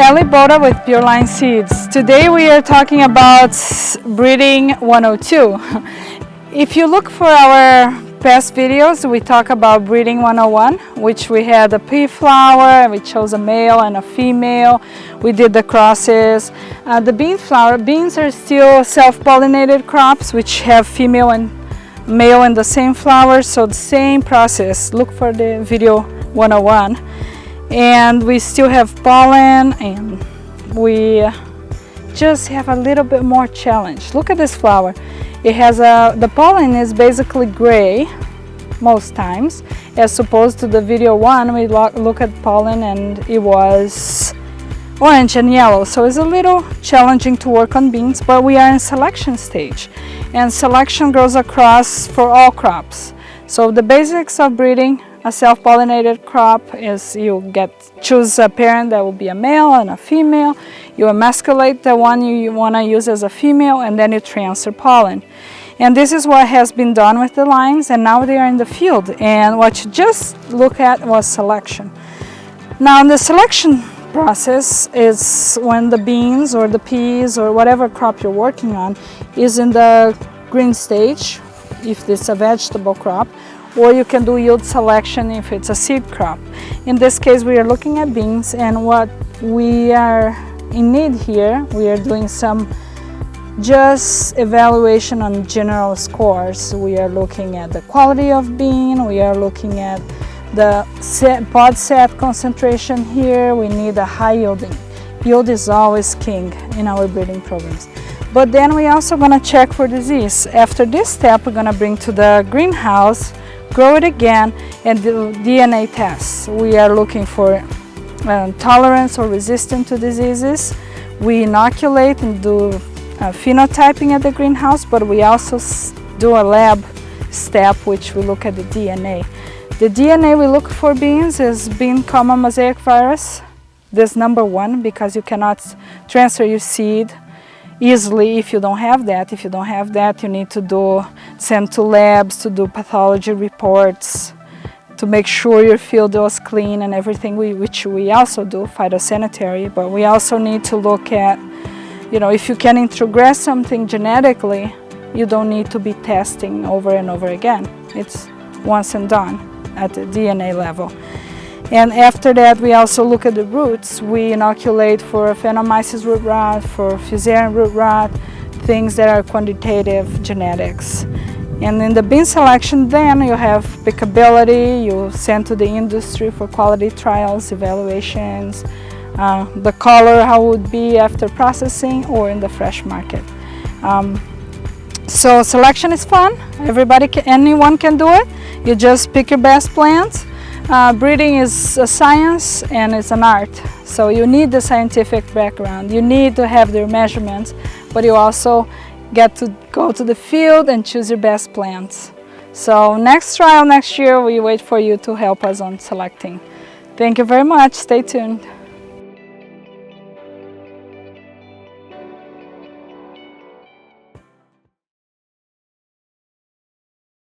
Ellie Bodah with Pure Line Seeds. Today we are talking about breeding 102. If you look for our past videos, we talk about breeding 101, which we had a pea flower, and we chose a male and a female. We did the crosses. The bean flower, beans are still self-pollinated crops, which have female and male in the same flower, so the same process. Look for the video 101. And we still have pollen, and we just have a little bit more challenge. Look at this flower. It has the pollen is basically gray most times, as opposed to the video one. We look at pollen and it was orange and yellow, so it's a little challenging to work on beans, but we are in selection stage, and selection goes across for all crops. So the basics of breeding a self-pollinated crop is you choose a parent that will be a male and a female. You emasculate the one you want to use as a female, and then you transfer pollen. And this is what has been done with the lines, and now they are in the field. And what you just look at was selection. Now, the selection process is when the beans or the peas or whatever crop you're working on is in the green stage, if it's a vegetable crop, or you can do yield selection if it's a seed crop. In this case, we are looking at beans, and what we are in need here, we are doing some just evaluation on general scores. We are looking at the quality of bean, we are looking at the pod set concentration here. We need a high yielding. Yield is always king in our breeding programs. But then we also gonna check for disease. After this step, we're gonna bring to the greenhouse, grow it again, and do DNA tests. We are looking for tolerance or resistance to diseases. We inoculate and do phenotyping at the greenhouse, but we also do a lab step, which we look at the DNA. The DNA we look for beans is bean common mosaic virus. This #1, because you cannot transfer your seed easily if you don't have that. If you don't have that, you need to send to labs to do pathology reports to make sure your field was clean and everything, which we also do, phytosanitary. But we also need to look at, if you can introgress something genetically, you don't need to be testing over and over again. It's once and done at the DNA level. And after that, we also look at the roots. We inoculate for Phanomyces root rot, for Fusarium root rot, things that are quantitative genetics. And in the bean selection, then you have pickability, you send to the industry for quality trials, evaluations, the color, how it would be after processing or in the fresh market. So selection is fun. Anyone can do it. You just pick your best plants. Breeding is a science and it's an art, so you need the scientific background, you need to have their measurements, but you also get to go to the field and choose your best plants. So next trial next year, we wait for you to help us on selecting. Thank you very much. Stay tuned.